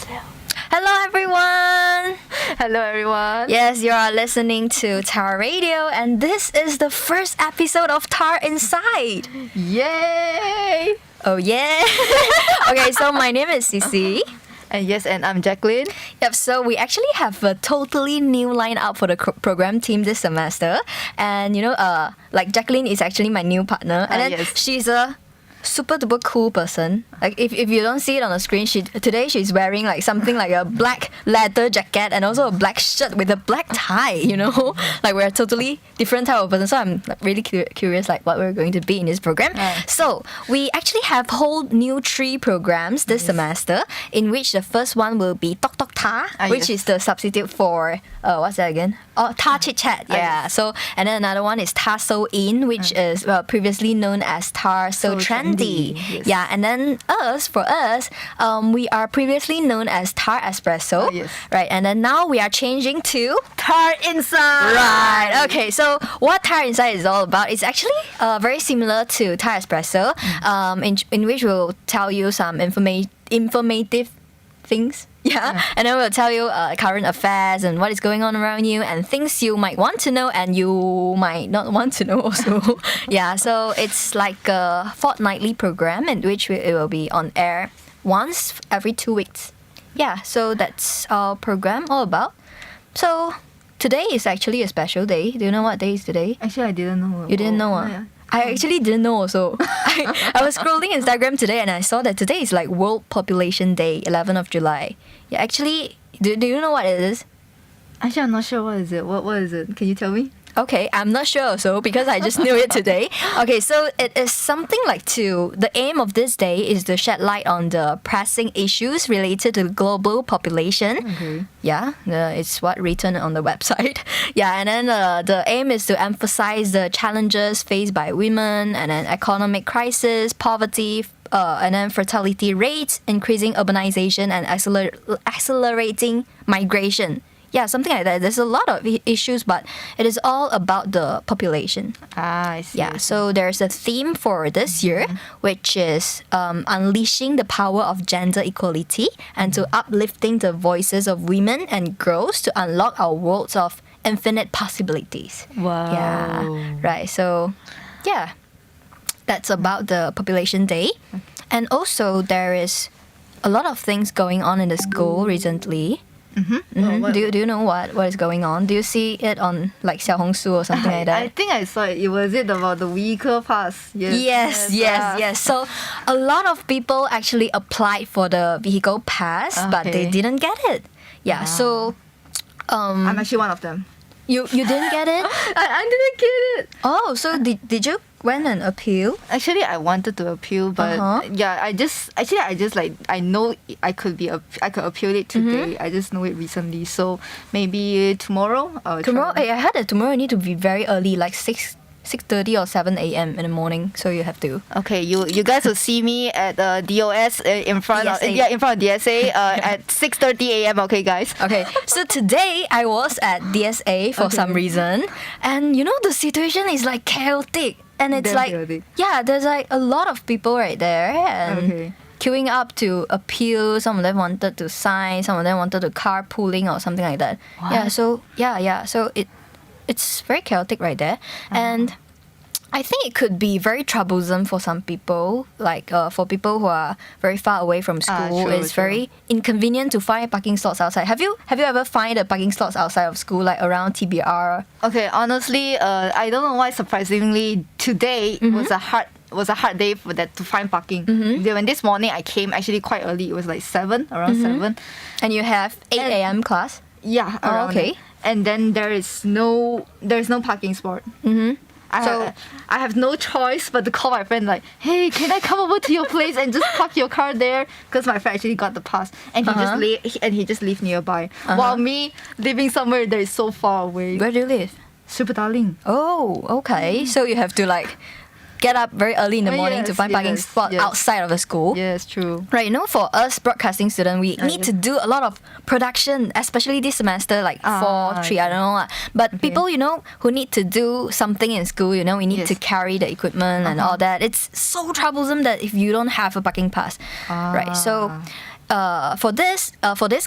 Hello everyone! Hello everyone! Yes, you are listening to TAR Radio and this is the first episode of TAR Inside! Yay! Oh yeah! Okay, so my name is CC. And I'm Jaclyn. Yep, so we actually have a totally new lineup for the program team this semester. And like Jaclyn is actually my new partner. And then yes. she's a super duper cool person. Like if you don't see it on the screen, today she's wearing like something like a black leather jacket and also a black shirt with a black tie, Like we're a totally different type of person. So I'm really curious like what we're going to be in this program. So we actually have whole new 3 programs this semester, in which the first one will be TalkTalk TAR, which is the substitute for what's that again? Oh, TAR Chit Chat. Yeah. Yes. So and then another one is TAR So In, which is previously known as TAR So Trendy. Yes. Yeah, and then for us, we are previously known as TAR Espresso. Yes. Right, and then now we are changing to TAR Inside! Right, okay, so what TAR Inside is all about is actually very similar to TAR Espresso, in which we'll tell you some informative things. Yeah, and then we'll tell you current affairs and what is going on around you and things you might want to know and you might not want to know also. Yeah, so it's like a fortnightly program in which it will be on air once every 2 weeks. Yeah, so that's our program all about. So today is actually a special day. Do you know what day is today? Actually, I didn't know. You didn't know? Yeah. I actually didn't know also. I was scrolling Instagram today and I saw that today is like World Population Day, 11th of July. Yeah, actually, do you know what it is? Actually, I'm not sure what is it. What is it? Can you tell me? Okay, I'm not sure also because I just knew it today. Okay, so it is something like the aim of this day is to shed light on the pressing issues related to global population. Okay. Yeah, it's what written on the website. Yeah, and then the aim is to emphasize the challenges faced by women and then economic crisis, poverty, and then fertility rates, increasing urbanization and accelerating migration. Yeah, something like that. There's a lot of issues, but it is all about the population. I see. Yeah, so there's a theme for this year, which is unleashing the power of gender equality and to uplifting the voices of women and girls to unlock our worlds of infinite possibilities. Wow. Yeah, right. So, yeah, that's about the Population Day. And also, there is a lot of things going on in the school recently. Oh, Do you know what is going on? Do you see it on like Xiaohongshu or something like that? I think I saw it. Was it about the vehicle pass? Yes. So a lot of people actually applied for the vehicle pass, but they Okay. didn't get it. Yeah. So I'm actually one of them. you didn't get it? I didn't get it. Oh, so did you went and appeal? Actually, I wanted to appeal, but I know I could appeal it today. I just know it recently, so maybe tomorrow. Tomorrow, I heard that tomorrow you need to be very early, like 6:30 or 7 a.m. in the morning. So you have to. Okay, you guys will see me at DOS in front of DSA. in front of DSA at 6:30 a.m. Okay, guys. Okay, so today I was at DSA for some reason, and the situation is like chaotic, and it's Damn like chaotic. there's like a lot of people right there and Okay. queuing up to appeal. Some of them wanted to sign, some of them wanted to carpooling or something like that. What? Yeah, so so it's very chaotic right there, and I think it could be very troublesome for some people, like for people who are very far away from school. True, It's true. very inconvenient to find parking slots outside. Have you ever find the parking slots outside of school, like around TBR? Okay, honestly, I don't know why. Surprisingly, today was a hard day for that to find parking. When this morning I came actually quite early. It was like 7, around 7. And you have 8 a.m. class? Yeah, Oh, around okay. it. And then there's no parking spot. I have no choice but to call my friend like, hey, can I come over to your place and just park your car there? Because my friend actually got the pass and he just lived nearby. While me living somewhere that is so far away. Where do you live? Super darling. Oh, okay. So you have to like get up very early in the morning to find parking spot yes. outside of the school. Yes, true. Right, for us broadcasting students, we need to do a lot of production, especially this semester, like 4, 3, I don't know. But people, who need to do something in school, we need to carry the equipment and all that. It's so troublesome that if you don't have a parking pass. Right, so for this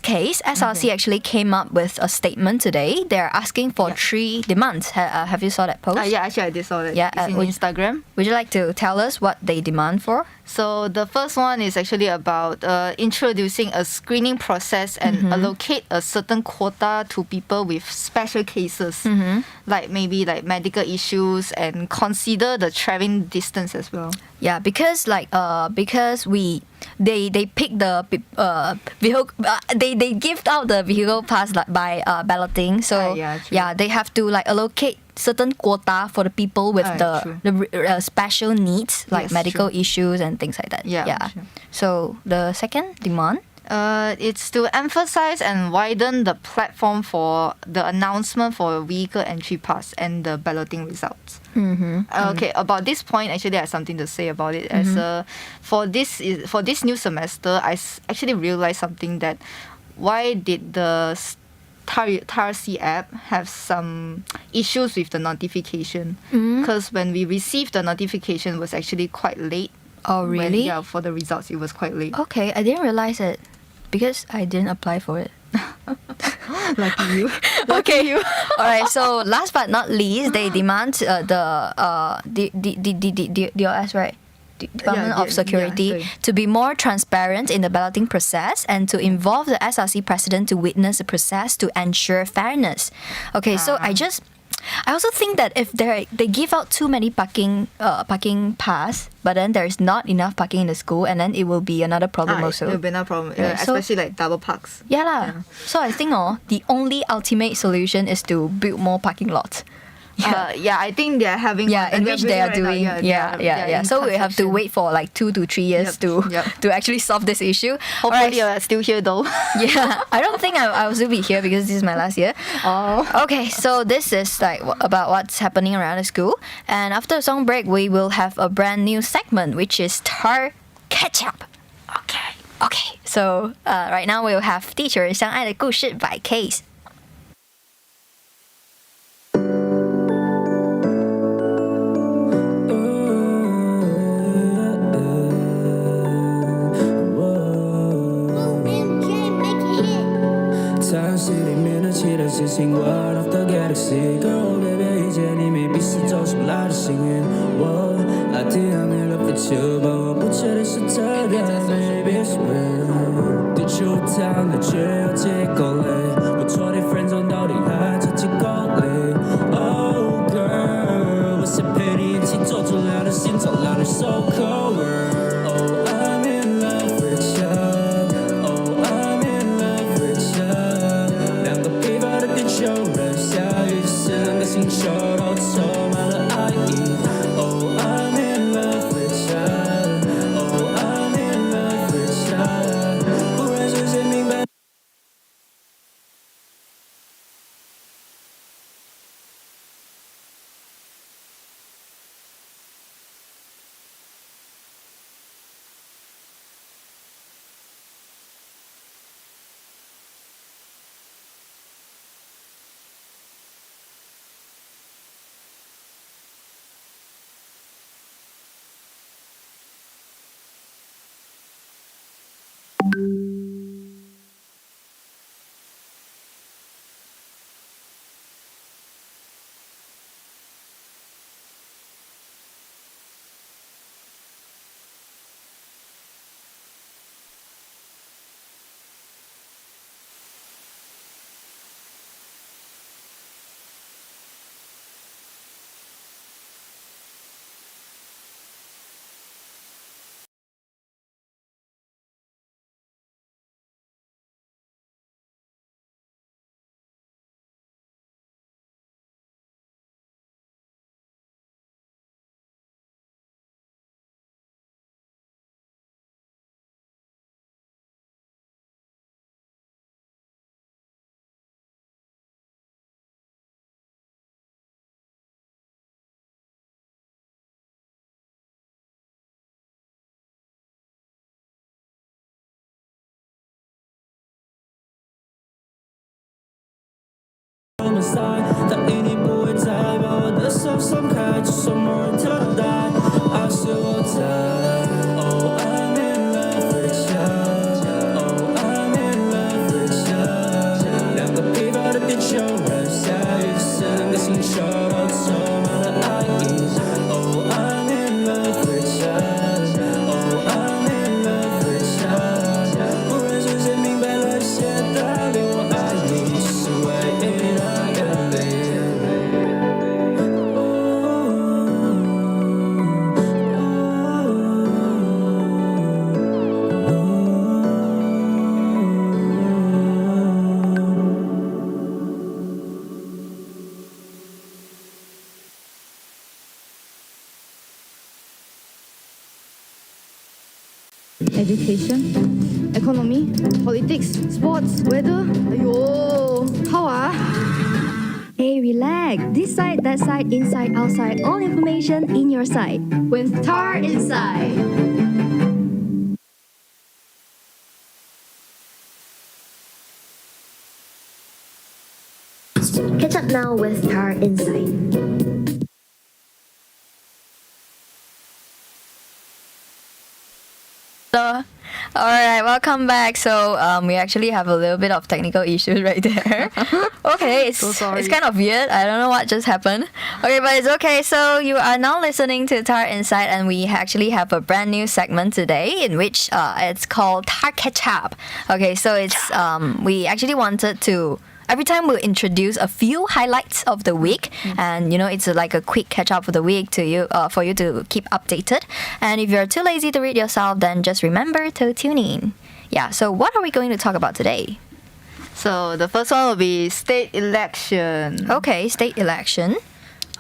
case, SRC actually came up with a statement today. They're asking for 3 demands. Have you saw that post? Yeah, actually I did saw that. Yeah, It's in Instagram. Would you like to tell us what they demand for? So the first one is actually about introducing a screening process and allocate a certain quota to people with special cases, like maybe like medical issues, and consider the traveling distance as well. Yeah, because they pick the vehicle, they give out the vehicle pass by balloting. So true. they have to like allocate certain quota for the people with the special needs, like Yes, medical true. issues and things like that. True. So the second demand. It's to emphasize and widen the platform for the announcement for vehicle entry pass and the balloting results. Okay, about this point, actually, I have something to say about it. As for this new semester, actually realized something, that why did the TAR app have some issues with the notification? Because when we received the notification, it was actually quite late. Oh, really? For the results, it was quite late. Okay, I didn't realize it because I didn't apply for it. Lucky you. Okay, you. All right. So last but not least, they demand the DOS, right? Department of Security, to be more transparent in the balloting process and to involve the SRC president to witness the process to ensure fairness. Okay, so I also think that if they give out too many parking pass, but then there's not enough parking in the school, and then it will be another problem also. It will be another problem, especially like double parks. Yeah. So I think the only ultimate solution is to build more parking lots. I think they are having. In which they are doing. So we have to wait for like 2 to 3 years to actually solve this issue. Hopefully you're still here though. I don't think I will still be here because this is my last year. Okay, so this is like about what's happening around the school. And after a song break, we will have a brand new segment, which is TAR Catch Up. Okay. So right now we will have 地球人相爱的故事 by Case. One of the galaxy girl, baby, 遇见你 maybe 是走出来的幸运。I think I'm in love with you， but我不确定是真的 ，maybe it's real。地球躺的却有几公里，我昨天分钟到底还差几公里。Oh girl， 我想陪你一起做出亮的心脏，让你 so cold。Oh I'm in love with you。Oh I'm in love with you。两个疲乏的地球人，下雨时两个星球都充满了爱意。Oh I'm in love with you。Oh I'm in love with you。忽然瞬间明白。答应你不会再把我的手松开，就算没人等待，爱是我在。Oh I'm in love with you。Oh education, economy, politics, sports, weather. Ayo, how Hey, relax. This side, that side, inside, outside, all information in your side. With TAR Inside. Catch up now with TAR Inside. So, all right, welcome back. So, we actually have a little bit of technical issues right there. Okay, it's So sorry. it's kind of weird. I don't know what just happened. Okay, but it's okay. So you are now listening to TAR Insight, and we actually have a brand new segment today in which it's called TAR Catch Up. Okay, so it's we actually wanted to. Every time we'll introduce a few highlights of the week, and it's like a quick catch up for the week to you, for you to keep updated. And if you're too lazy to read yourself, then just remember to tune in. Yeah. So what are we going to talk about today? So the first one will be state election. Okay, state election.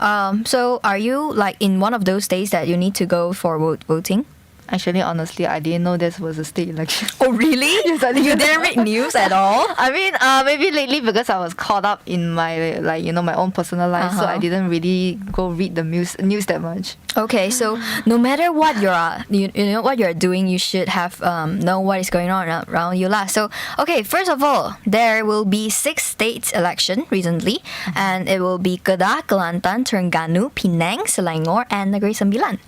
So are you like in one of those states that you need to go for voting? Actually, honestly, I didn't know this was a state election. Oh really? Yes, I You didn't read news at all? I mean, maybe lately because I was caught up in my my own personal life, so I didn't really go read the news that much. Okay, so no matter what you know what you're doing, you should have know what is going on around you lah. So okay, first of all, there will be 6 states election recently, and it will be Kedah, Kelantan, Terengganu, Penang, Selangor, and Negeri Sembilan.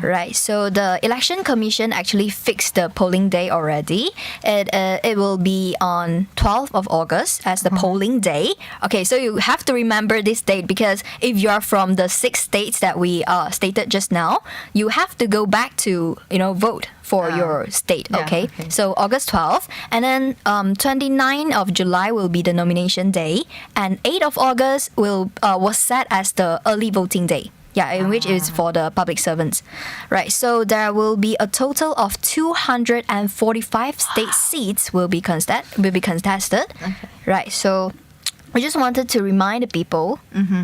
Right. So the election commission actually fixed the polling day already. It will be on 12th of August as the polling day. Okay, so you have to remember this date because if you are from the 6 states that we stated just now, you have to go back to vote for your state. Yeah, okay? okay. So August 12th, and then 29th of July will be the nomination day, and 8th of August was set as the early voting day. Yeah, in which is for the public servants. Right, so there will be a total of 245 state seats will be contested. Okay. Right, so we just wanted to remind the people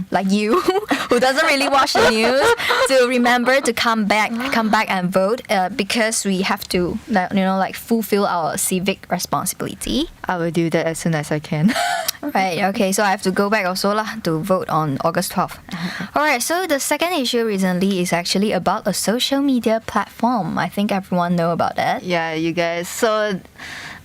like you who doesn't really watch the news to remember to come back and vote because we have to fulfill our civic responsibility. I will do that as soon as I can. Right, okay, so I have to go back also to vote on August 12th. Alright, so the second issue recently is actually about a social media platform. I think everyone know about that. Yeah, you guys. So,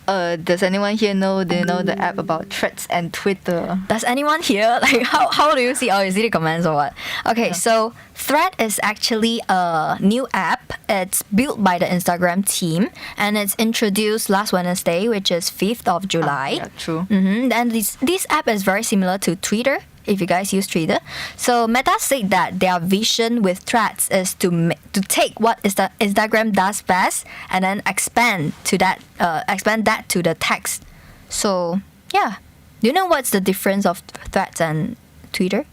does anyone here know the app about Threads and Twitter? Does anyone here, like, how do you see? Oh, you see the comments or what? Okay, so Thread is actually a new app. It's built by the Instagram team, and it's introduced last Wednesday, which is 5th of July. Yeah, true. And this app is very similar to Twitter, if you guys use Twitter. So Meta said that their vision with Threads is to take what Instagram does best and then expand that to the text. So yeah, do you know what's the difference of Threads and Twitter?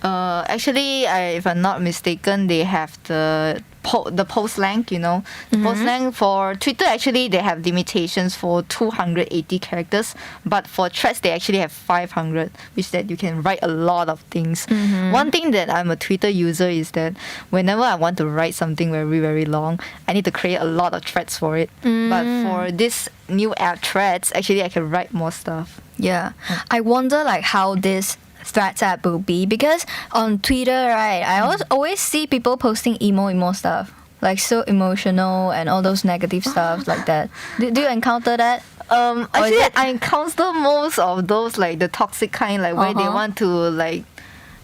Actually, if I'm not mistaken, they have the post length, the post length. For Twitter, actually they have limitations for 280 characters, but for Threads they actually have 500, which that you can write a lot of things. One thing that I'm a Twitter user is that whenever I want to write something very, very long, I need to create a lot of threads for it. But for this new app Threads, actually I can write more stuff. Yeah, I wonder like how this Threads app will be, because on Twitter, right, I always see people posting emo stuff, like so emotional and all those negative stuff like that. Do you encounter that? Actually, I encounter most of those like the toxic kind, like where they want to like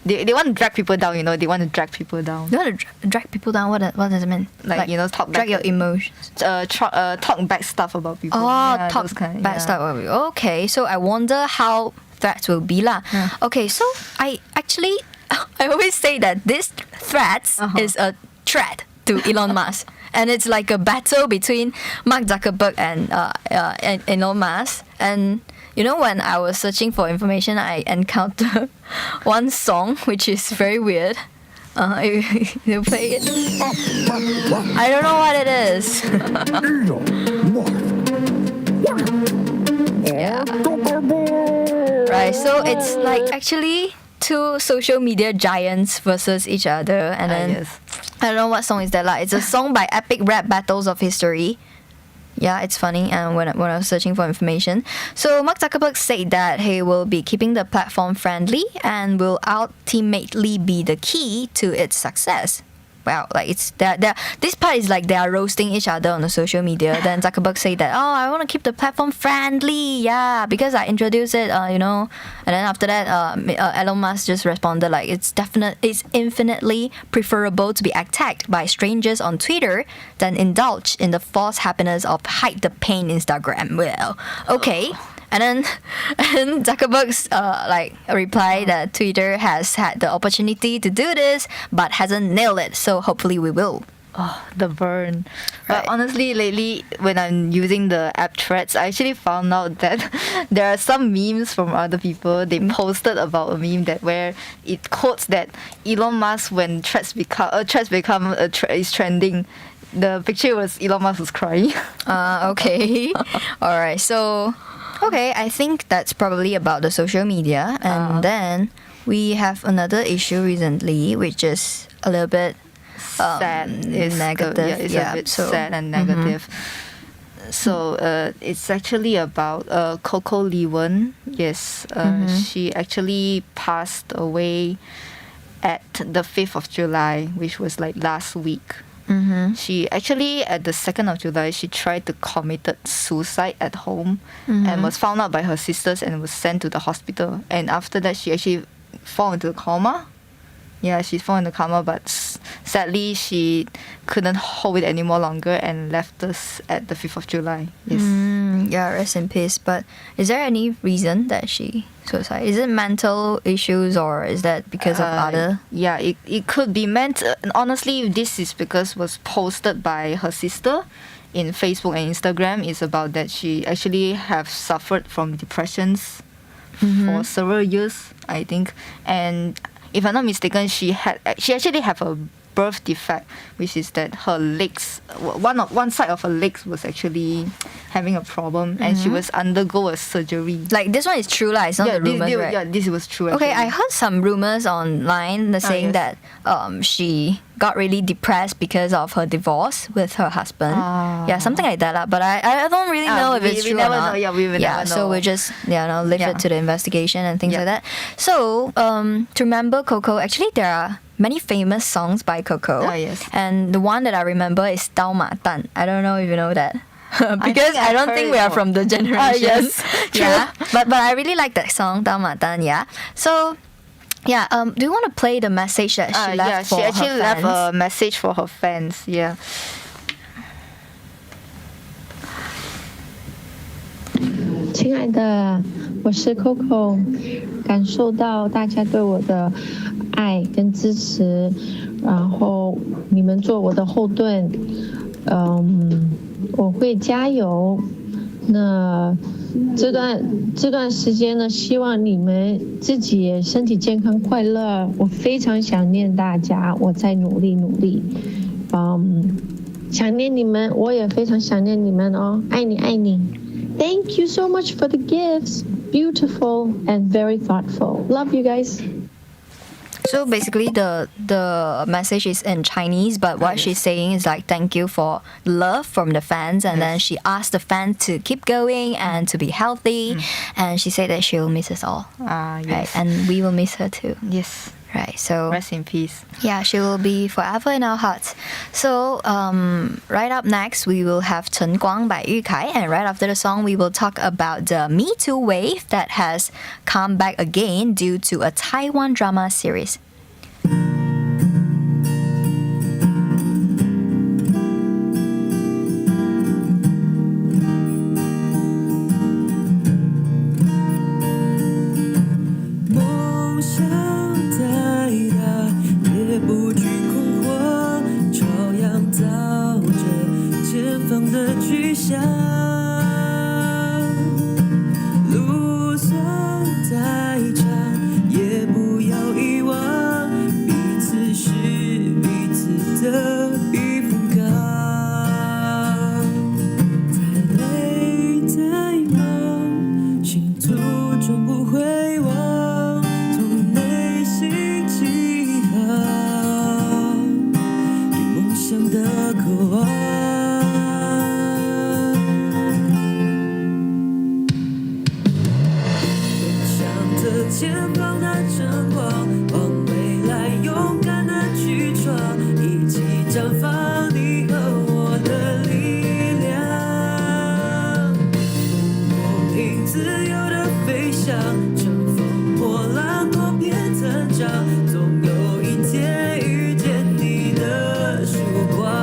they want to drag people down. They want to drag people down. You want to drag people down? What does it mean? Like talk drag back, your emotions. Talk back stuff about people. Oh, yeah, talk those kind, bad stuff about people. Okay, so I wonder how Threads will be lah. Okay, so I always say that this Threads is a threat to Elon Musk, and it's like a battle between Mark Zuckerberg and Elon Musk. And when I was searching for information, I encountered one song which is very weird. You play it? I don't know what it is. Yeah. Right, so it's like actually two social media giants versus each other, and then yes. I don't know what song is that like. It's a song by Epic Rap Battles of History. Yeah, it's funny. And when I was searching for information, so Mark Zuckerberg said that he will be keeping the platform friendly and will ultimately be the key to its success. Wow, like it's that this part is like they are roasting each other on the social media. Then Zuckerberg said that, oh, I want to keep the platform friendly, yeah, because I introduced it, you know. And then after that, Elon Musk just responded like it's infinitely preferable to be attacked by strangers on Twitter than indulge in the false happiness of hide the pain Instagram. Well, okay. And then Zuckerberg's reply that Twitter has had the opportunity to do this but hasn't nailed it. So hopefully we will. Oh, the burn. Right. But honestly, lately, when I'm using the app Threads, I actually found out that there are some memes from other people. They posted about a meme where it quotes that Elon Musk, when Threads is trending, the picture was Elon Musk was crying. Okay. All right. So, okay, I think that's probably about the social media. And then we have another issue recently, which is a little bit sad. It's negative. It's a bit sad and negative. So it's actually about Coco Lee-wen. Yes, she actually passed away at the 5th of July, which was like last week. She actually, at the 2nd of July, she tried to commit suicide at home and was found out by her sisters and was sent to the hospital. And after that, she actually fell into a coma. Yeah, she fell into a coma, but sadly, she couldn't hold it anymore longer and left us at the 5th of July. Yes. Yeah, rest in peace. But is there any reason that she suicide? Is it mental issues or is that because of other? Yeah, it could be meant. Honestly, this is because was posted by her sister in Facebook and Instagram. It's about that she actually have suffered from depressions for several years, I think. And if I'm not mistaken, she actually have a birth defect, which is that her legs, one side of her legs was actually having a problem, and she was undergo a surgery. Like this one is true, lah. It's not the rumors, right? Yeah, this was true. Okay, actually. I heard some rumors online saying that she got really depressed because of her divorce with her husband. Yeah, something like that. But I don't really know if it's true or not. We never know. So we just leave it to the investigation and things like that. So to remember Coco, actually there are many famous songs by Coco. Yes. And the one that I remember is Tao Ma Tan. I don't know if you know that. Because I don't think we are from the generation. Yes, yeah. But I really like that song, Tao Ma Tan, yeah. So yeah, do you want to play the message that she left for her fans? She actually left a message for her fans, yeah. 亲爱的，我是 Coco， 感受到大家对我的爱跟支持，然后你们做我的后盾，我会加油。那这段时间呢，希望你们自己也身体健康快乐。我非常想念大家，我在努力，想念你们，我也非常想念你们哦，爱你爱你。Thank you so much for the gifts. Beautiful and very thoughtful. Love you guys. So basically the message is in Chinese, but what she's saying is like thank you for love from the fans, and then she asked the fans to keep going and to be healthy, and she said that she will miss us all. Yes. Right? And we will miss her too. Yes. Right, so rest in peace. Yeah, she will be forever in our hearts. So right up next, we will have Chen Guang by Yu Kai, and right after the song, we will talk about the Me Too wave that has come back again due to a Taiwan drama series. 绽放你和我的力量，我以自由的飞翔，乘风破浪，多变成长，总有一天遇见你的曙光。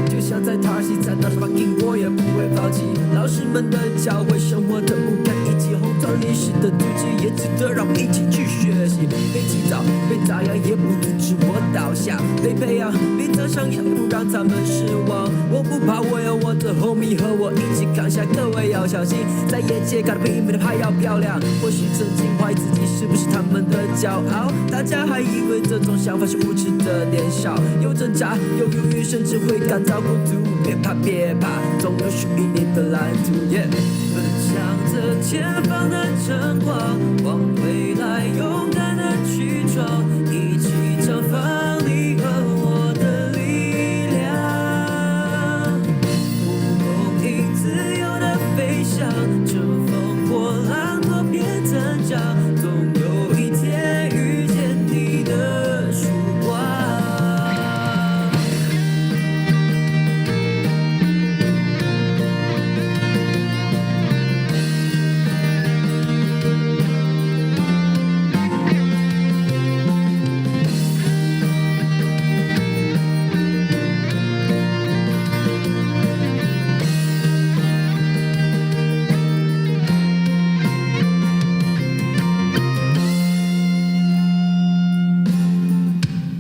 就像在塔尔西站到 fucking 我也不会放弃。老师们的教诲，生活的不堪以及红砖历史的足迹，也值得让我们一起去学习。被起早，被咋样也不阻止我倒下。被培养，别再上也不让他们失望。我不怕，我有我的 homie 和我一起扛下。各位要小心，在业界搞得比你们的牌要漂亮。或许曾经怀疑自己是不是他们的骄傲，大家还以为这种想法是无知的年少，有挣扎，有犹豫，甚至会感到孤独。别怕，别怕，总有属于你的蓝图。奔向着前方的晨光，往未来勇敢的去闯，一起绽放你和我的力量。蒲公英自由的飞翔，乘风破浪，多变成长，总有一天遇见你的曙光。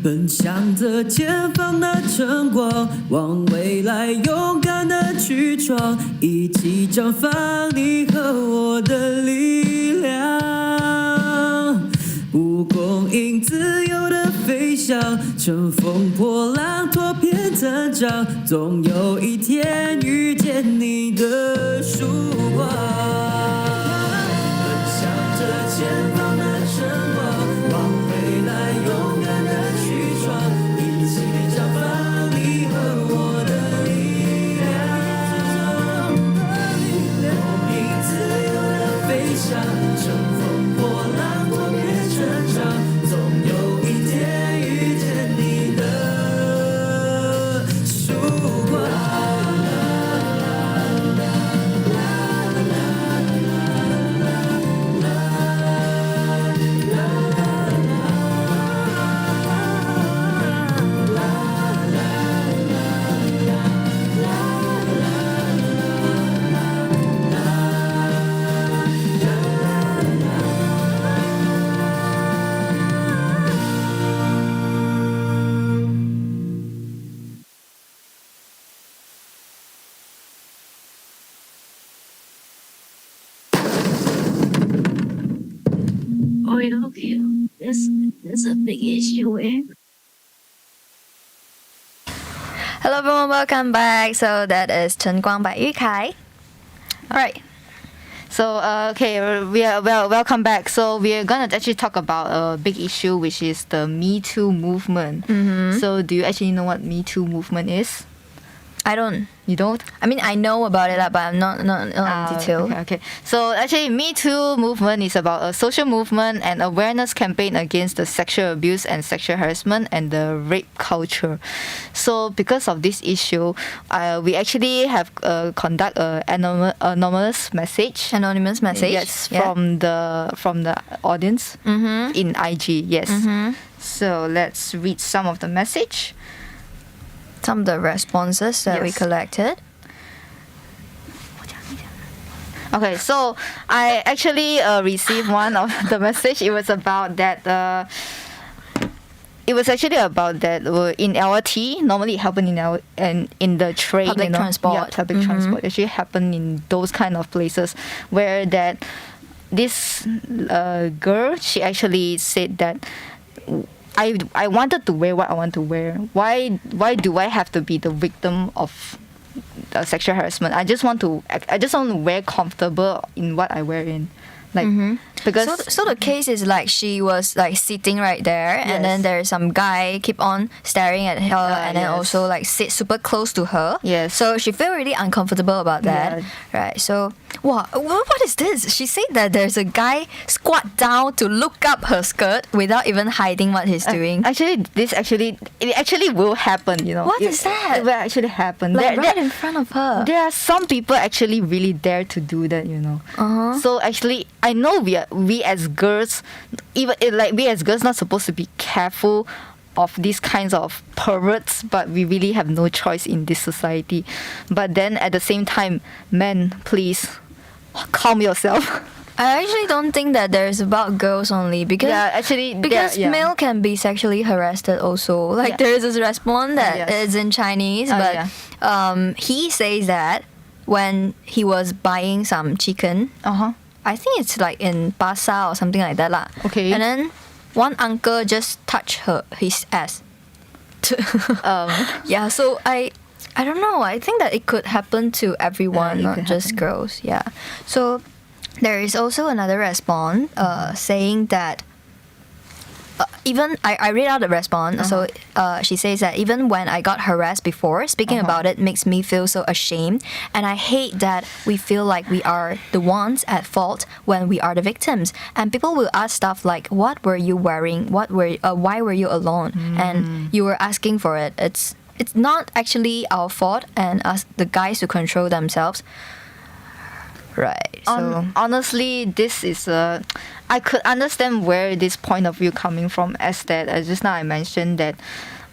奔向着前方的晨光，往未来勇敢的去闯，一起绽放你和我的力量。蒲公英自由的飞翔，乘风破浪，多变成长，总有一天遇见你的曙光。奔向着前方的晨光，往未来勇敢的去闯，一起绽放你和我的力量。我以自由的飞翔，乘风破浪，多变成长，总有一天遇见你的曙光。Okay, there's a big issue here. Hello everyone, welcome back. So that is 晨光 by DJ Kai. Alright. So we are welcome back. So we are gonna actually talk about a big issue, which is the Me Too movement. So do you actually know what Me Too movement is? I don't. You don't? I mean, I know about it, but I'm not in detail. Okay. So actually, Me Too movement is about a social movement and awareness campaign against the sexual abuse and sexual harassment and the rape culture. So because of this issue, we actually have conduct a anonymous message. Anonymous message. Yes, yeah. from the audience in IG. Yes. So let's read some of the message. Some of the responses that we Yes. collected. Okay, so I actually received one of the message. It was about that. It was actually about that in LRT. Normally, it happen in the train, Public transport. Yeah, public transport. Actually, happen in those kind of places where that this girl, she actually said that I wanted to wear what I want to wear. Why do I have to be the victim of sexual harassment? I just want to wear comfortable in what I wear in. Like Because so the case is like she was like sitting right there, and then there's some guy keep on staring at her, and then also like sit super close to her. Yes. So she feel really uncomfortable about that, right? So what is this? She said that there's a guy squat down to look up her skirt without even hiding what he's doing. Actually, it actually will happen. You know. What is that? It will actually happen. Like right in front of her. There are some people actually really dare to do that. You know. So actually, I know we as girls, even like we as girls, not supposed to be careful of these kinds of perverts, but we really have no choice in this society. But then at the same time, men, please calm yourself. I actually don't think that there's about girls only because male can be sexually harassed also. Like there is this response that is in Chinese, but he says that when he was buying some chicken, I think it's like in pasar or something like that lah. Okay. And then one uncle just touched his ass. Yeah, so I don't know. I think that it could happen to everyone, not just girls. Yeah. So there is also another response saying that even I read out the response. So she says that even when I got harassed before, speaking about it makes me feel so ashamed, and I hate that we feel like we are the ones at fault when we are the victims. And people will ask stuff like, "What were you wearing? Why were you alone?" And you were asking for it. It's not actually our fault, and ask the guys to control themselves. Right. So Honestly, this is I could understand where this point of view coming from, as that just now I mentioned that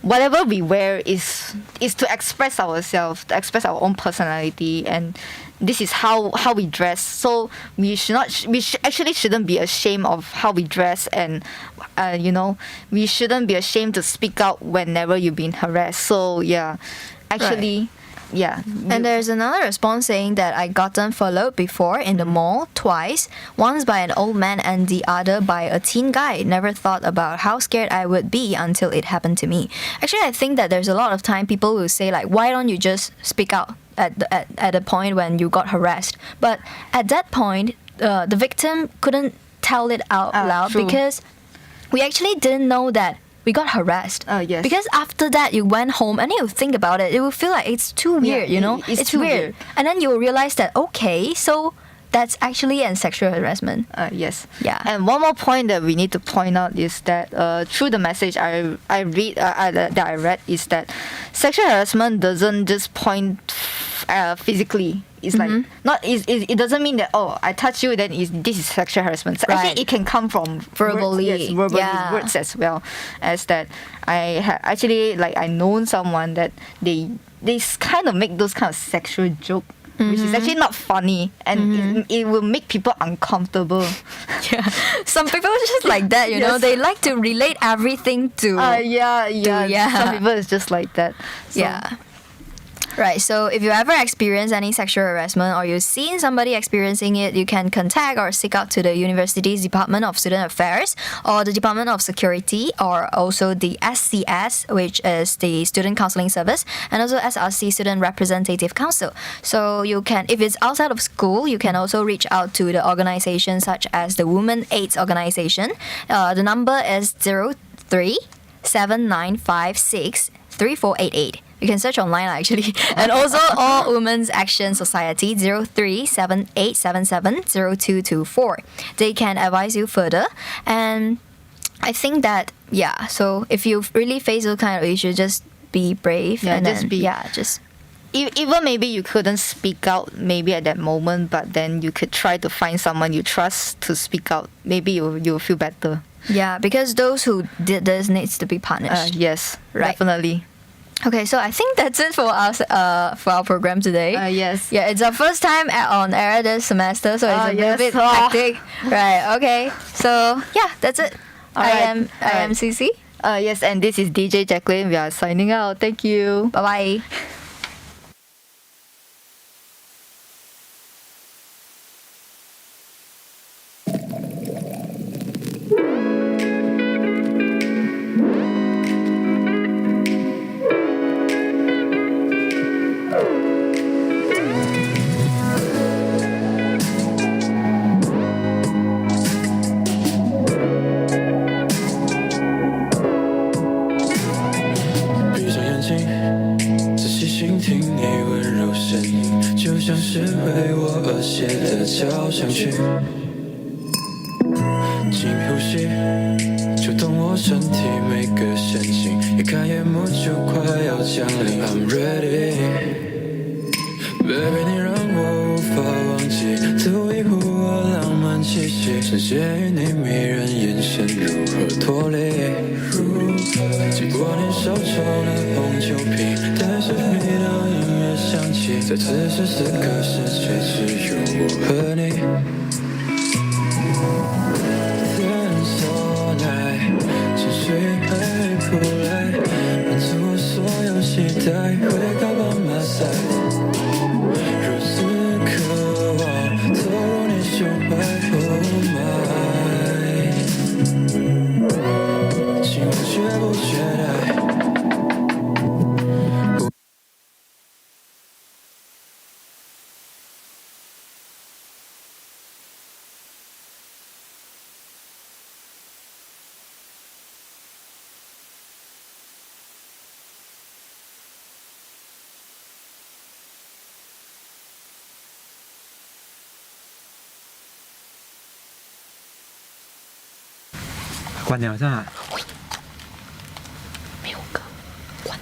whatever we wear is to express ourselves, to express our own personality, and this is how we dress. So we actually shouldn't be ashamed of how we dress, and we shouldn't be ashamed to speak out whenever you've been harassed. So actually. Right. Yeah. And there's another response saying that I gotten followed before in the mall twice, once by an old man and the other by a teen guy. Never thought about how scared I would be until it happened to me. Actually, I think that there's a lot of time people will say like, why don't you just speak out at the point when you got harassed? But at that point, the victim couldn't tell it out loud because we actually didn't know that we got harassed. Yes. Because after that, you went home and you think about it, it will feel like it's too weird, you know? It's too weird. And then you'll realize that, okay, so that's actually an sexual harassment. Yes. Yeah. And one more point that we need to point out is that through the message I read is that sexual harassment doesn't just point physically. It's like it doesn't mean that I touch you then this is sexual harassment. So actually it can come from verbally, words as well as that. I known someone that they kind of make those kind of sexual joke. Which is actually not funny, and it will make people uncomfortable. Yeah, some people are just like that, you know. They like to relate everything to. Some people is just like that. So. Yeah. Right, so if you ever experience any sexual harassment or you've seen somebody experiencing it, you can contact or seek out to the university's Department of Student Affairs or the Department of Security, or also the SCS, which is the Student Counseling Service, and also SRC, Student Representative Council. So you can, if it's outside of school, you can also reach out to the organizations such as the Women AIDS Organization. The number is 0379563488. You can search online actually. And also All Women's Action Society 0378770224. They can advise you further. And I think that, so if you really face those kind of issues, just be brave. Even maybe you couldn't speak out maybe at that moment, but then you could try to find someone you trust to speak out. Maybe you'll feel better. Yeah, because those who did this needs to be punished. Yes, right. Definitely. Okay, so I think that's it for us for our program today. Yes. Yeah, it's our first time on air this semester, so it's a little bit hectic. Right. Okay. So that's it. I am CC. Yes, and this is DJ Jaclyn. We are signing out. Thank you. Bye bye. 倾听你温柔声音，就像是为我而写的交响曲。深呼吸，触动我身体每个神经，一开眼幕就快要降临。I'm ready， baby， 你让我无法忘记，足以护我浪漫气息，深陷于你迷人眼神，如何脱离？经过你手中的红酒瓶，带着味道音乐响起，在此时此刻，世界只有我和你。情绪会扑来，满足我所有期待。Wake up on my side， 如此渴望走入你胸怀。Oh my， 今晚绝不缺爱。关了是吧？没有歌，关。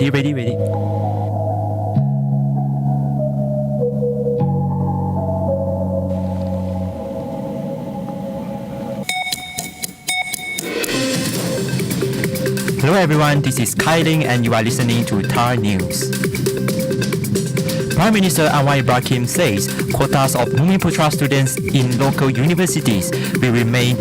Ready. Hello everyone, this is Kai Ling and you are listening to TAR News. Prime Minister Anwar Ibrahim says quotas of Bumiputra students in local universities will remain,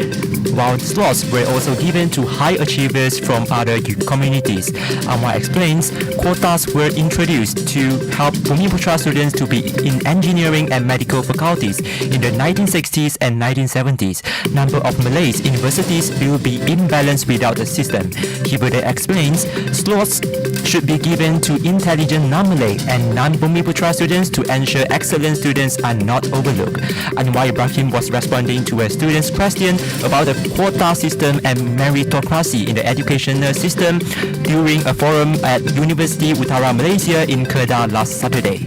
while slots were also given to high achievers from other communities. Anwar explains quotas were introduced to help Bumiputra students to be in engineering and medical faculties in the 1960s and 1970s. Number of Malays universities will be imbalanced without the system. He further explains slots should be given to intelligent non-Malay and non-Bumiputra students to ensure excellent students are not overlooked. Anwar Ibrahim was responding to a student's question about the quota system and meritocracy in the educational system during a forum at University Utara Malaysia in Kedah last Saturday.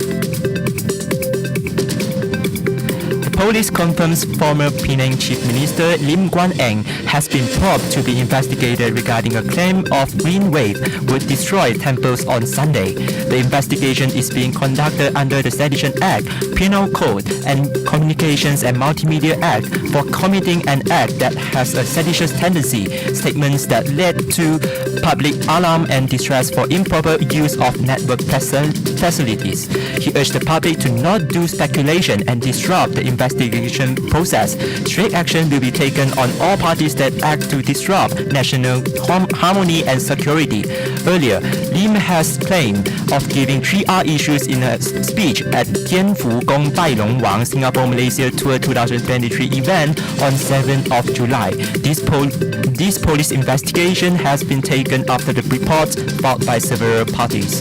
The police confirms former Penang Chief Minister Lim Guan Eng has been probed to be investigated regarding a claim of green wave would destroy temples on Sunday. The investigation is being conducted under the Sedition Act, Penal Code, and Communications and Multimedia Act for committing an act that has a seditious tendency, statements that led to public alarm and distress for improper use of network facilities. He urged the public to not do speculation and disrupt the investigation process. Strict action will be taken on all parties that act to disrupt national harmony and security. Earlier, Lim has claimed of giving 3R issues in a speech at Tianfu Gong Bai Long Wang Singapore-Malaysia Tour 2023 event on 7th of July. This police investigation has been taken after the reports filed by several parties.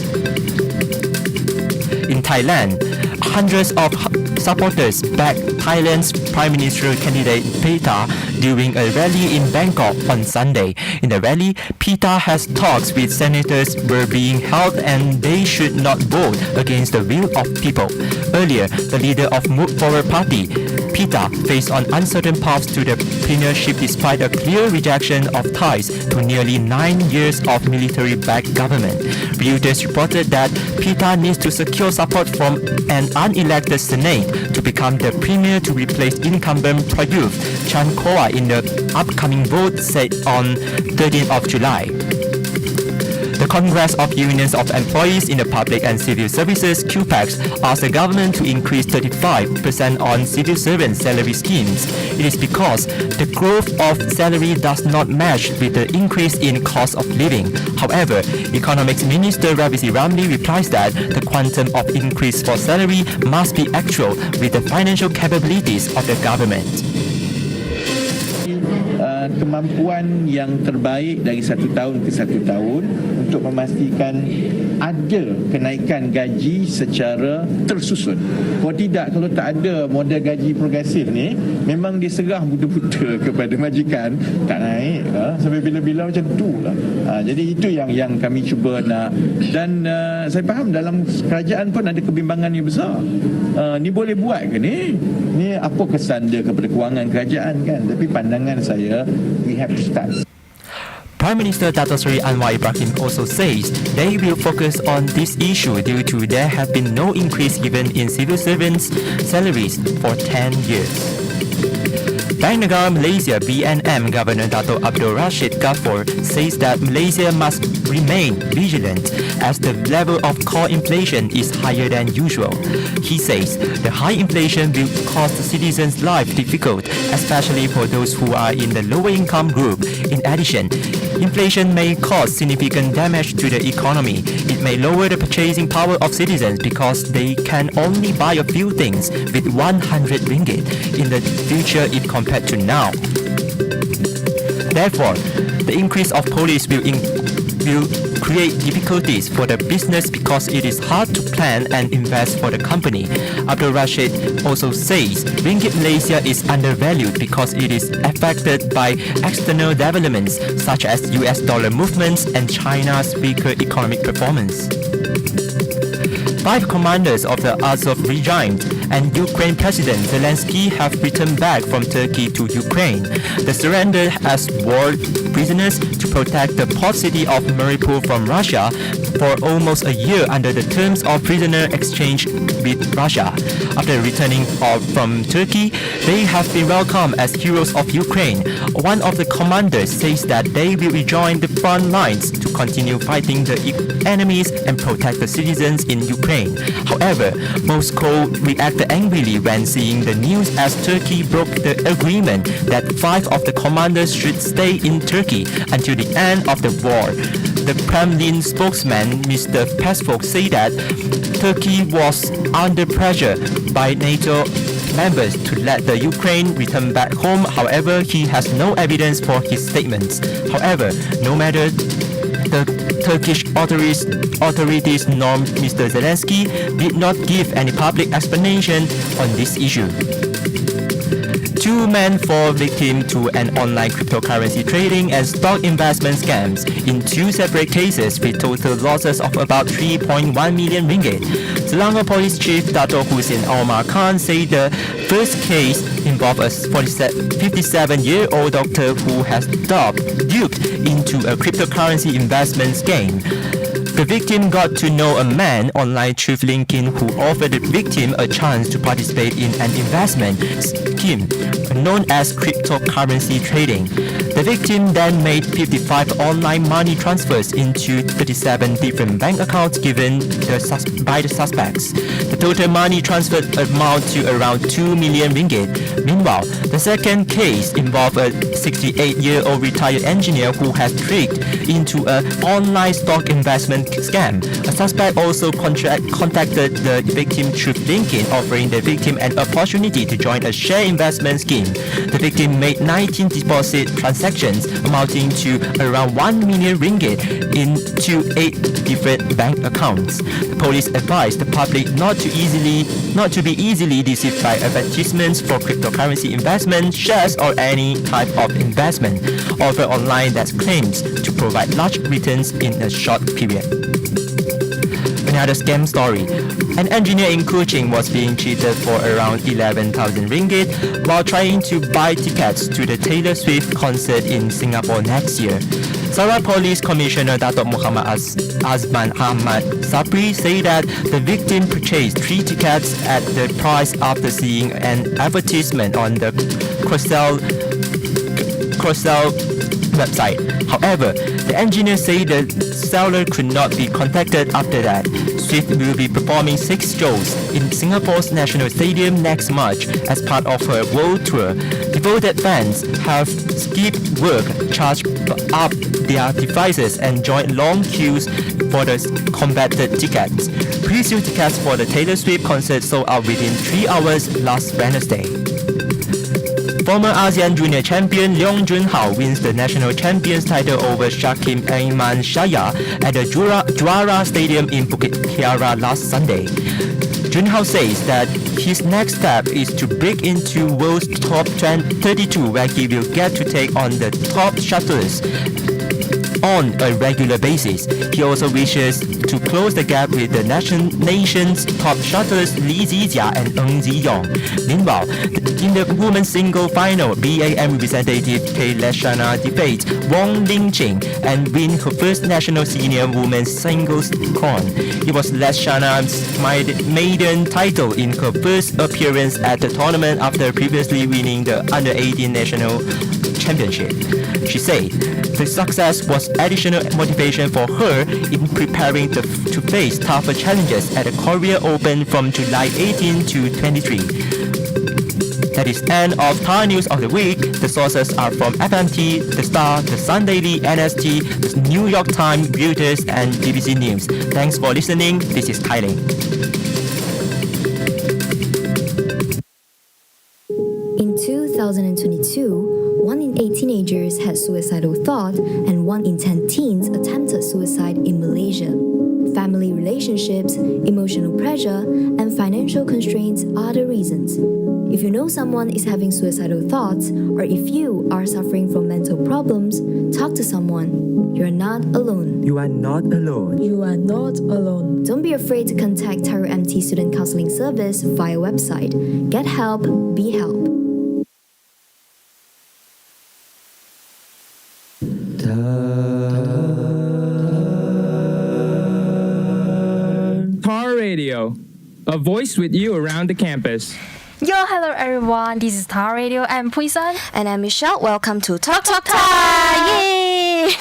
In Thailand, hundreds of supporters backed Thailand's Prime Minister candidate PTA during a rally in Bangkok on Sunday. In the rally, PTA has talks with senators were being held and they should not vote against the will of people. Earlier, the leader of Move Forward Party, PTA, faced on uncertain paths to the premiership despite a clear rejection of ties to nearly 9 years of military-backed government. Reuters reported that PTA needs to secure support from an unelected Senate to become the premier to replace incumbent Prayuth Chan-ocha in the upcoming vote set on 13th of July. The Congress of Unions of Employees in the Public and Civil Services (QPACs) asked the government to increase 35% on civil servant salary schemes. It is because the growth of salary does not match with the increase in cost of living. However, Economics Minister Ravisi Ramli replies that the quantum of increase for salary must be actual with the financial capabilities of the government. Kemampuan yang terbaik dari satu tahun ke satu tahun untuk memastikan ada kenaikan gaji secara tersusun. Kalau tidak, kalau tak ada model gaji progresif ni, memang dia serah buta-buta kepada majikan, tak naik sampai bila-bila macam tu lah. Jadi itu yang kami cuba nak, dan saya faham dalam kerajaan pun ada kebimbangan yang besar. Ni boleh buat ke ni? Ni apa kesan dia kepada kewangan kerajaan kan? Tapi pandangan saya, we have to start. Prime Minister Dato Seri Anwar Ibrahim also says they will focus on this issue due to there have been no increase given in civil servants' salaries for 10 years. Bank Negara Malaysia BNM Governor Dato Abdul Rashid Ghaffur says that Malaysia must remain vigilant as the level of core inflation is higher than usual. He says the high inflation will cause the citizens' life difficult, especially for those who are in the lower income group. In addition, inflation may cause significant damage to the economy. It may lower the purchasing power of citizens because they can only buy a few things with 100 ringgit in the future if compared to now. Therefore, the increase of police will create difficulties for the business because it is hard to plan and invest for the company. Abdul Rashid also says Ringgit Malaysia is undervalued because it is affected by external developments such as US dollar movements and China's weaker economic performance. 5 commanders of the Azov regime and Ukraine President Zelensky have returned back from Turkey to Ukraine. They surrendered as war prisoners to protect the port city of Mariupol from Russia for almost a year under the terms of prisoner exchange with Russia. After returning from Turkey, they have been welcomed as heroes of Ukraine. One of the commanders says that they will rejoin the front lines to continue fighting the enemies and protect the citizens in Ukraine. However, Moscow reacted angrily when seeing the news as Turkey broke the agreement that 5 of the commanders should stay in Turkey until the end of the war. The Kremlin spokesman, Mr. Peskov, said that Turkey was under pressure by NATO members to let the Ukraine return back home. However, he has no evidence for his statements. However, no matter the Turkish authorities nor Mr. Zelensky did not give any public explanation on this issue. Two men fall victim to an online cryptocurrency trading and stock investment scams in two separate cases with total losses of about 3.1 million ringgit. Selangor Police Chief Dato Hussein Omar Khan said the first case involved a 57-year-old doctor who has duped into a cryptocurrency investment scheme. The victim got to know a man online through LinkedIn who offered the victim a chance to participate in an investment scheme known as cryptocurrency trading. The victim then made 55 online money transfers into 37 different bank accounts given by the suspects. The total money transferred amount to around 2 million ringgit. Meanwhile, the second case involved a 68-year-old retired engineer who has tricked into an online stock investment scam. A suspect also contacted the victim through LinkedIn, offering the victim an opportunity to join a share investment scheme. The victim made 19 deposit transactions amounting to around 1 million ringgit into 8 different bank accounts. The police advised the public not to be easily deceived by advertisements for cryptocurrency investment, shares or any type of investment offered online that claims to provide large returns in a short period. Another scam story. An engineer in Kuching was being cheated for around 11,000 ringgit while trying to buy tickets to the Taylor Swift concert in Singapore next year. Sarawak Police Commissioner Dato' Muhammad Azman Ahmad Sapri said that the victim purchased 3 tickets at the price after seeing an advertisement on the Crossell website. However, the engineer said the seller could not be contacted after that. Swift will be performing 6 shows in Singapore's National Stadium next March as part of her world tour. Devoted fans have skipped work, charged up their devices and joined long queues for the combated tickets. Pre-sale tickets for the Taylor Swift concert sold out within 3 hours last Wednesday. Former ASEAN Junior Champion Leong Junhao wins the national champions title over Shakim Aiman Shaya at the Juara Stadium in Bukit Kiara last Sunday. Junhao says that his next step is to break into world's top 32 where he will get to take on the top shuttlers on a regular basis. He also wishes to close the gap with the nation's top shuttlers Li Zijia and Ng Ziyong. Meanwhile, in the women's single final, BAM representative Kay Leshana defeats Wong Ling-ching and win her first national senior women's singles crown. It was Leshana's maiden title in her first appearance at the tournament after previously winning the under-18 national championship. She said the success was additional motivation for her in preparing to face tougher challenges at the Korea Open from July 18 to 23. That is end of TAR News of the Week. The sources are from FMT, The Star, The Sun Daily, NST, The New York Times, Reuters, and BBC News. Thanks for listening. This is Kai Ling. In 2022, 1 in 8 teenagers had suicidal thought and 1 in 10 teens attempted suicide in Malaysia. Family relationships, emotional pressure, and financial constraints are the reasons. If you know someone is having suicidal thoughts, or if you are suffering from mental problems, talk to someone. You're not alone. You are not alone. You are not alone. Don't be afraid to contact TAR MT Student Counseling Service via website. Get help, be help. TAR Radio, a voice with you around the campus. Yo, hello everyone. This is TAR Radio. I'm Pui San. And I'm Michelle. Welcome to TalkTalk. Yay!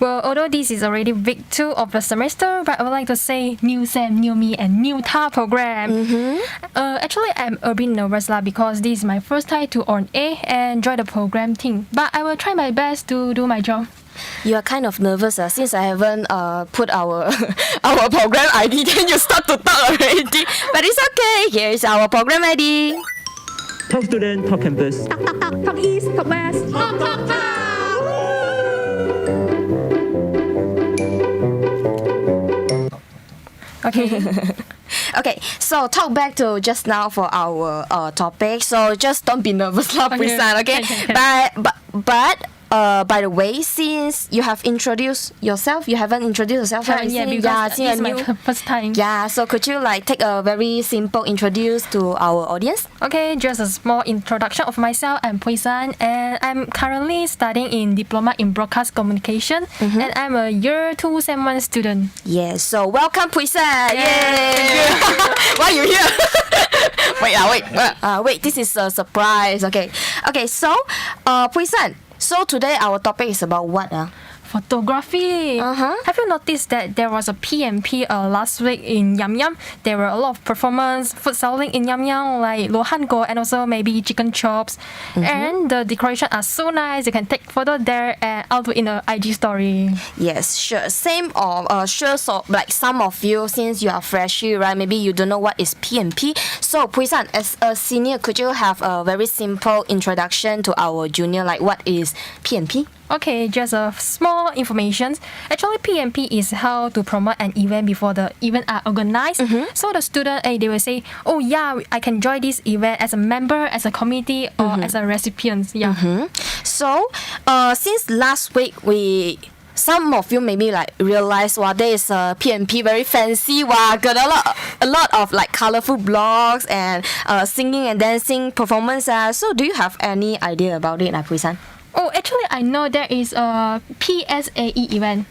Well, although this is already week 2 of the semester, but I would like to say new Sam, new me, and new TAR program. Actually, I'm a bit nervous because this is my first time to on A and join the program thing. But I will try my best to do my job. You are kind of nervous since I haven't put our our program ID. Then you start to talk already. But it's okay. Here is our program ID. Talk student, talk campus. Talk East, talk West. Okay. Okay, so talk back to just now for our topic. So just don't be nervous, lah, Pui San. Okay, by the way, since you have introduced yourself, you haven't introduced yourself, right? Yeah, because this is my first time. Yeah, so could you like take a very simple introduce to our audience? Okay, just a small introduction of myself. I'm Pui San, and I'm currently studying in Diploma in Broadcast Communication, and I'm a year 2 Sem 1 student. Yes, so welcome Pui San. Yay! Why are you here? Wait, this is a surprise. Okay, so Pui San, so today our topic is about what? Photography. Have you noticed that there was a PMP last week in Yum Yum? There were a lot of performance, food selling in Yum Yum, like lo han go and also maybe chicken chops. And the decoration are so nice. You can take photo there and I'll do in a IG story. Yes, sure. Same or sure. So like some of you, since you are freshy, right? Maybe you don't know what is PMP. So Pui San, as a senior, could you have a very simple introduction to our junior? Like what is PMP? Okay, just a small information. Actually, PMP is how to promote an event before the event are organized. So the student, they will say, oh yeah, I can join this event as a member, as a committee, or as a recipient. Yeah. So, since last week some of you maybe like realize there is a PMP very fancy got a lot of like colorful blogs and singing and dancing performance. So do you have any idea about it, Pui San? Oh, actually, I know there is a PSAE event.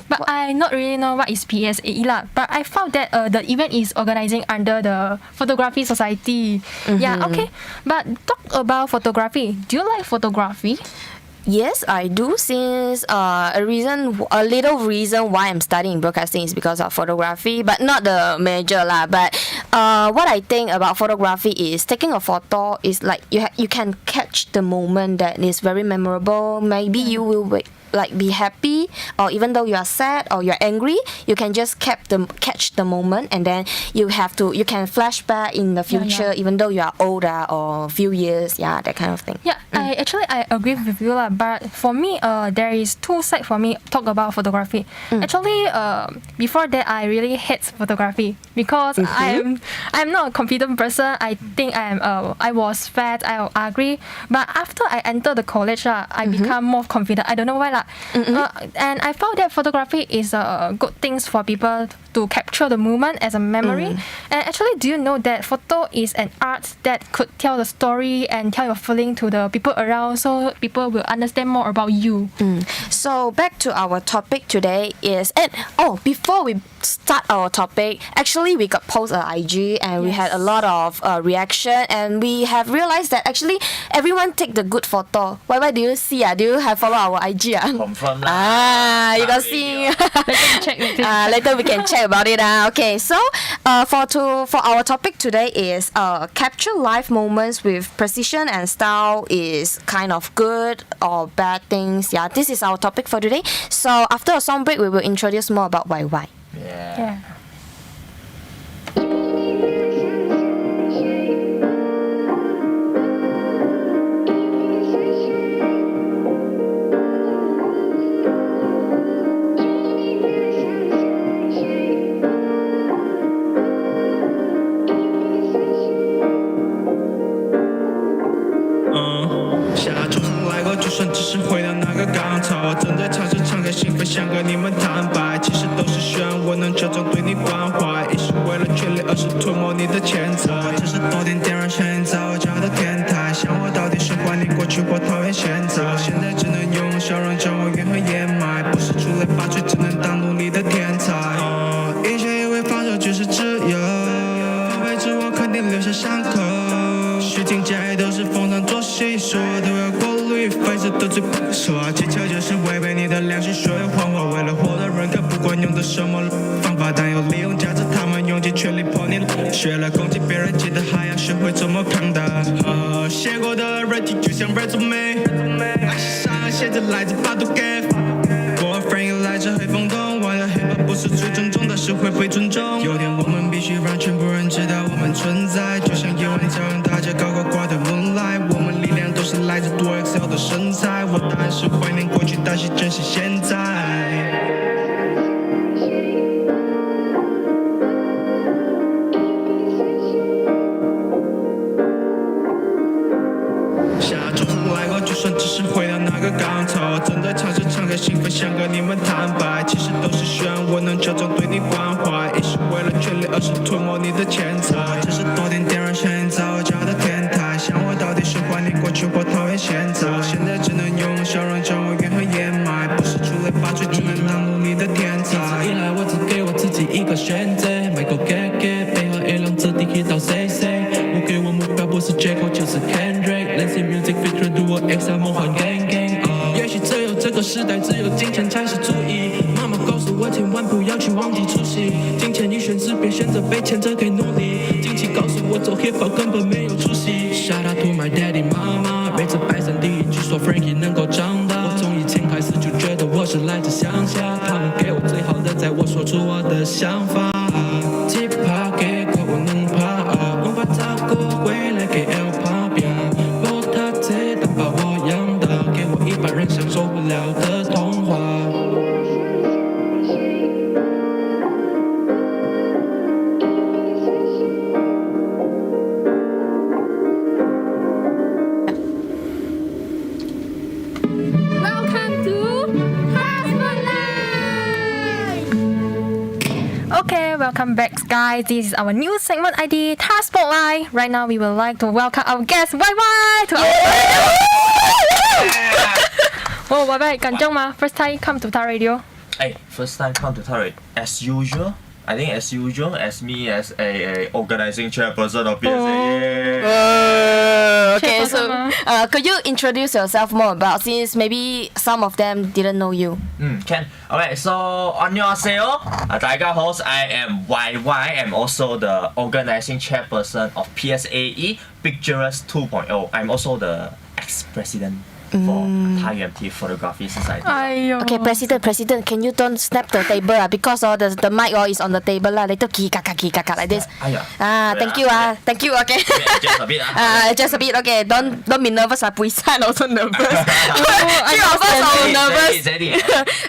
But I not really know what is PSAE lah. But I found that the event is organizing under the Photography Society. Yeah, okay. But talk about photography. Do you like photography? Yes, I do. Since a little reason why I'm studying broadcasting is because of photography, but not the major lah. But what I think about photography is taking a photo is like you can catch the moment that is very memorable. Maybe you will like be happy, or even though you are sad or you're angry, you can just catch the moment, and then you can flashback in the future, even though you are older or a few years, that kind of thing. Yeah, I agree with you lah. But for me, there is two sides for me talk about photography. Actually, before that, I really hate photography because I'm not a confident person. I think I was fat, I was ugly. But after I entered the college, I become more confident. I don't know why lah. And I found that photography is a good things for people to capture the moment as a memory. And actually, do you know that photo is an art that could tell the story and tell your feeling to the people around, so people will understand more about you. So back to our topic today is, before we start our topic, actually we got post on IG and we had a lot of reaction, and we have realized that actually everyone take the good photo. Why do you see? Do you have follow our IG? Confirm lah. You got see. Later we can check about it. Okay, so for our topic today is capture life moments with precision and style is kind of good or bad things. Yeah, this is our topic for today. So after a song break, we will introduce more about why. Yeah.只是回到那个港头，正在尝试敞开心扉，想和你们坦白。其实都是希望我能假装对你关怀，一是为了权力，而是涂抹你的钱财。只是多点点燃现在我家的天台，想我到底是怀念过去或讨厌现在。现在只能用笑容将我怨恨掩埋，不是出类拔萃，只能当努力的天才。以前以为放手就是自由，放飞自我肯定留下伤口。虚情假意都是逢场作戏，说都要过滤，费事得罪不说。技巧就是违背你的良心，说有谎话，为了获得认可，不管用的什么方法，但有利用价值，他们用尽全力破你。学了攻击别人，记得还要学会怎么抗打。写过的日记就像 resume， 爱上了写着来自巴杜给。Boyfriend 又来自黑风洞，忘了 hiphop 不是最正宗的，是会被尊重。有天我们必须让全部人知道我们存在，就像夜晚照亮大街高高挂的 moonlight。我们力量都是来自多 XL 的身材，我答案是怀念过去，但是珍惜现在。港头，正在尝试敞开心扉，想跟你们坦白，其实都是希望我能假装对你关怀，一是为了权力，而是吞没你的钱财。只是多点点燃现在我家的天台，想我到底是怀念过去或讨厌现在？现在只能用笑容将我怨恨掩埋，不是出类拔萃，只能当努力的天才。一直以来我只给我自己一个选择，没够 get 背后一辆子弟 hit 到 say。我给我目标不是借口就是 Kendrick。Lazy music feature duo X 梦幻 gang gang。也许只有这个时代，只有金钱才是主意。妈妈告诉我千万不要去忘记初心，金钱一选择，别选择被牵着给努力。近期告诉我走 hip hop 根本没有出息。Shout out to my daddy 妈妈，每次拜神第一句说 Frankie 能够长大。我从以前开始就觉得我是来自乡下，他们给我最好的，在我说出我的想法。只怕给过我能怕，能把这个未来给 L 怕变。我他这当把我养大，给我一般人享受不了的童话。Okay, welcome back, guys. This is our new segment ID, TAR Spotlight. Right now, we would like to welcome our guest, YY, to our Oh, YY, 緊張嗎? First time come to TAR Radio. Hey, first time come to TAR as usual. I think as usual, as me as a organizing chairperson of PSA. Okay, so could you introduce yourself more about, since maybe some of them didn't know you? Can. Alright, so 안녕하세요. 大家好, I am YY. I'm also the organizing chairperson of PSAE Pictures 2.0. I'm also the ex-president for TAR Photography Society. Okay, President, can you don't snap the table because the mic is on the table later kaka like this. Thank you thank you. Okay. Just a bit. Just a bit. Okay, don't be nervous. Pui San also nervous. Three of us are nervous.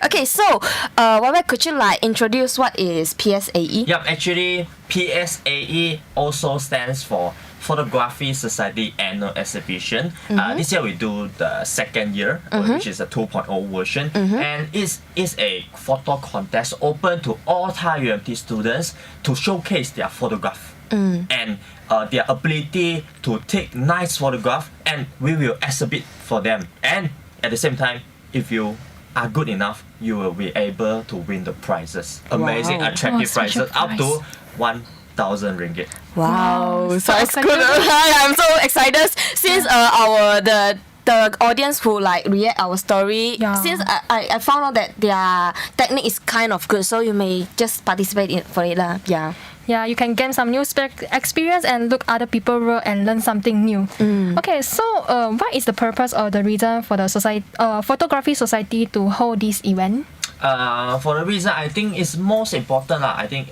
Okay, so YY, could you like introduce what is PSAE? Yep, actually PSAE also stands for Photography Society Annual Exhibition. This year we do the second year, which is a 2.0 version, and it's a photo contest open to all TAR UMT students to showcase their photograph and their ability to take nice photograph, and we will exhibit for them. And at the same time, if you are good enough, you will be able to win the prizes. Amazing, attractive prizes up to 1,000 ringgit. Wow, sounds good. I'm so excited since the audience who like react our story. Since I found out that their technique is kind of good, so you may just participate for it lah. Yeah, you can gain some new experience and look other people work and learn something new. Okay, so what is the purpose or the reason for the photography society to hold this event? For the reason, I think it's most important lah. I think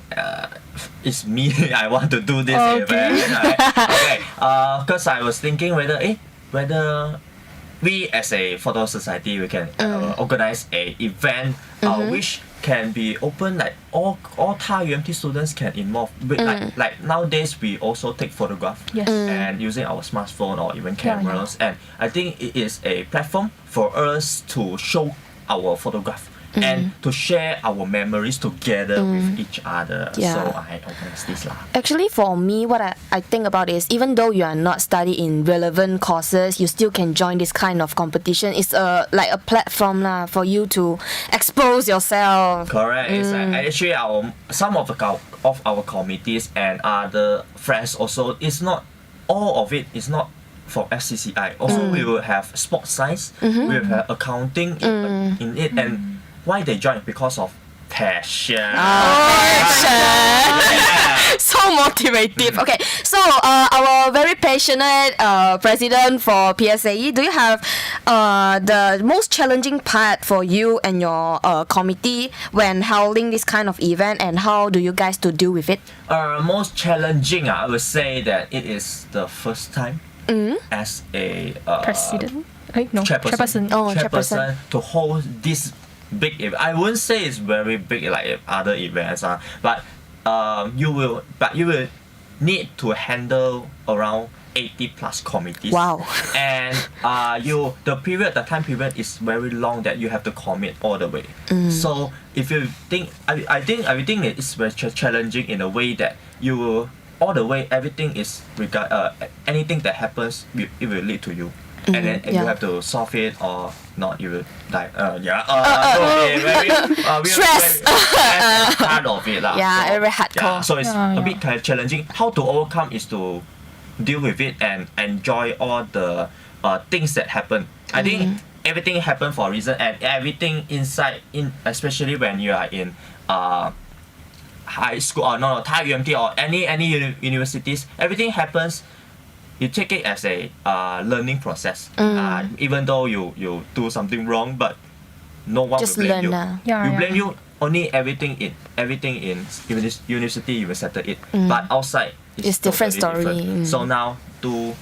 it's me. I want to do this event. Okay. Because I was thinking whether we as a photo society we can organize a event which can be open, like all TAR UMT students can involve. Like nowadays we also take photograph and using our smartphone or even cameras, and I think it is a platform for us to show our photograph and to share our memories together with each other. So I organize this lah. Actually, for me, what I think about is, even though you are not studying in relevant courses, you still can join this kind of competition. It's like a platform lah for you to expose yourself. Correct. It's actually some of our committees and other friends also. It's not all of it. It's not for FCCI. Also, we will have sports science. We will have accounting in it, and why they join? Because of passion. So motivative. Okay, so our very passionate president for PSAE, do you have the most challenging part for you and your committee when holding this kind of event, and how do you guys to deal with it? Most challenging, I would say that it is the first time as a President? Chairperson to hold this big event. I wouldn't say it's very big like other events, but you will need to handle around 80 plus committees. Wow. And the time period is very long that you have to commit all the way. So if you think, I think everything is very challenging in a way that you will all the way everything is anything that happens it will lead to you. And then you have to solve it or not, you will die. Very stress. Part of it lah. Yeah, so, very hardcore. Yeah, so it's a bit kind of challenging. How to overcome is to deal with it and enjoy all the things that happen. I think everything happen for a reason, and everything inside, especially when you are in high school or TAR UMT or any universities, everything happens. You take it as a learning process. Even though you do something wrong, but no one just will blame learn. you. Blame you only everything in university you will settle it. But outside it's different totally story. Different. So now do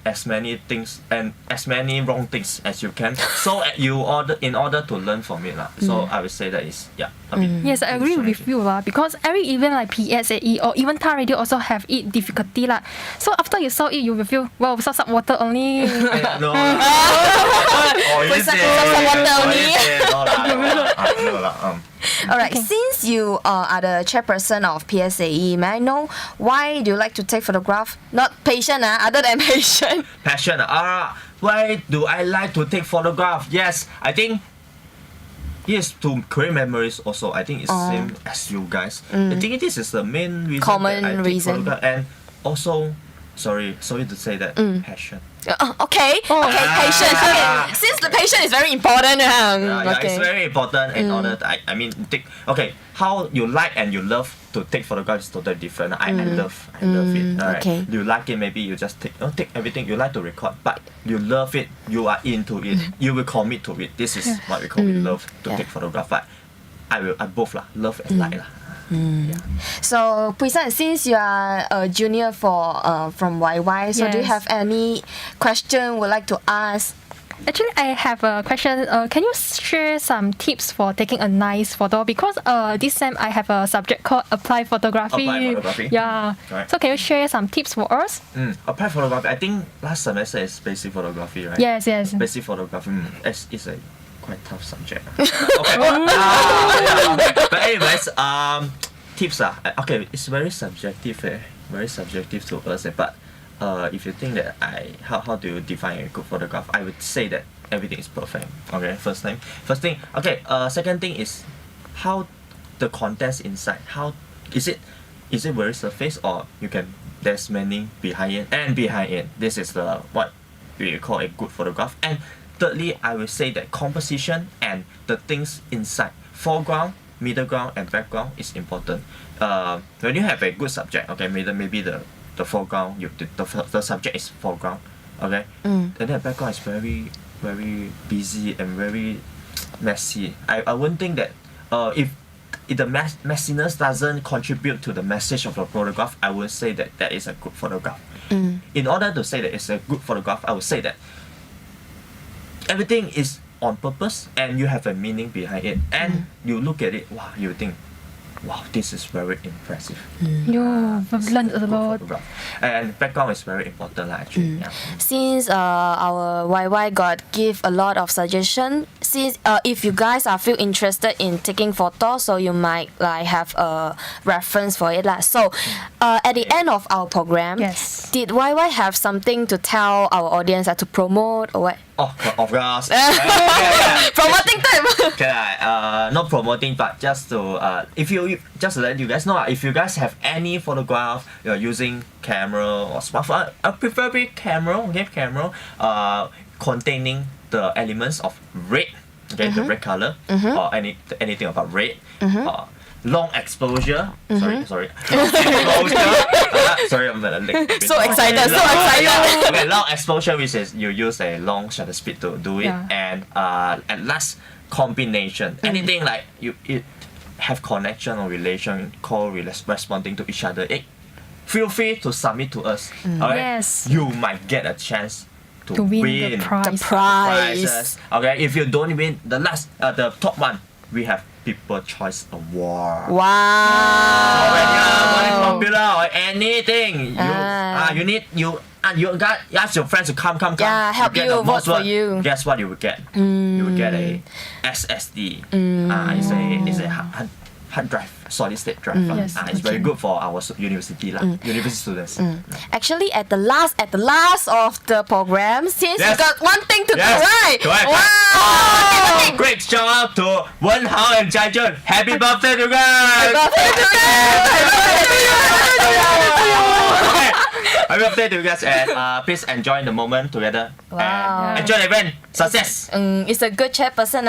as many things and as many wrong things as you can. So in order to learn from it lah. So I would say that is a bit Yes, I agree with you lah. Because every event like PSAE or even TAR Radio also have it difficulty lah. So after you saw it, you will feel wow, suck water only. No. Alright, since you are the chairperson of PSAE, may I know why do you like to take photograph? Not patient, other than patient. Passion. Why do I like to take photograph? Yes, I think yes, to create memories also. I think it's same as you guys. I think this is the main reason Common that I take reason. photograph. And also, sorry to say that, passion. Okay, patient. Okay. Since the patient is very important. It's very important in order to, how you like and you love to take photographs is totally different. I love it. Alright. Okay. You like it, maybe you just take everything. You like to record, but you love it. You are into it. You will commit to it. This is what we call it, love to take photograph. But I both lah, love and like lah. So Pui San, since you are a junior from YY, so do you have any question would like to ask? Actually, I have a question. Can you share some tips for taking a nice photo? Because this time I have a subject called Apply Photography. Apply Photography. Yeah. Right. So can you share some tips for us? Apply photography. I think last semester is basic photography, right? Yes. Basic photography. It's a quite tough subject. But anyways, tips it's very subjective. Very subjective to us. But if you think that how do you define a good photograph? I would say that everything is perfect. Okay, first thing. Okay, second thing is how the contents inside. How is it very surface or there's meaning behind it, and behind it this is what we call a good photograph. And thirdly, I will say that composition and the things inside, foreground, middle ground and background is important. When you have a good subject, okay, maybe the foreground, the subject is foreground, okay, then the background is very very busy and very messy. I wouldn't think that if the messiness doesn't contribute to the message of the photograph, I would say that is a good photograph. In order to say that it's a good photograph, I would say that everything is on purpose and you have a meaning behind it, and you look at it, you think, wow, this is very impressive. I've learned a lot. And background is very important actually. Since our YY give a lot of suggestion, since if you guys are feel interested in taking photos, so you might have a reference for it lah. So at the end of our program, did YY have something to tell our audience to promote or what? Of course. Promoting time. Not promoting, but just to just to let you guys know, if you guys have any photograph you're using camera or smartphone, preferably camera, containing the elements of red, the red color, or anything about red, long exposure. Sorry. Long exposure. Sorry, I'm a little bit so excited. Okay, long exposure, which is you use a long shutter speed to do it, and at last combination. Anything like it have connection or relation, responding to each other. Feel free to submit to us. Alright? Yes. You might get a chance to win the prize. The prize. Okay, if you don't win the top one, we have People Choice Award. Wow. So when you are very popular or anything, you ask your friends to come. Yeah, help get you, the vote most for vote. you. Guess what you will get? You will get a SSD. It's a hard drive, solid state drive. It's very good for our university university students. Actually, at the last of the program, since you got one thing to do, right? Correct. Wow! Great shout out to Wen Hao and Jaclyn. Happy birthday to you guys! Happy birthday to you guys, and please enjoy the moment together. Wow. And enjoy the event. Success. It's a good chairperson.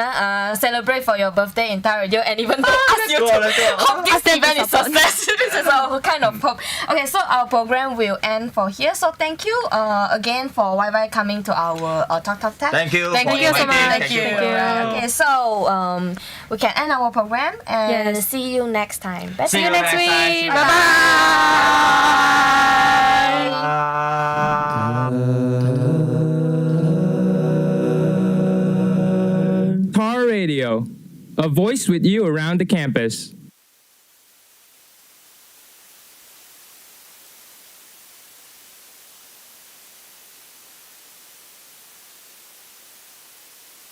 Celebrate for your birthday in TAR Radio, and even ask you to hope this event is success. This is our kind of hope. Okay, so our program will end for here. So thank you again for YY coming to our TalkTalk. Thank you. Thank you so much. Thank you. Okay, so we can end our program and see you next time. See you next week. Bye bye. TAR Radio, a voice with you around the campus.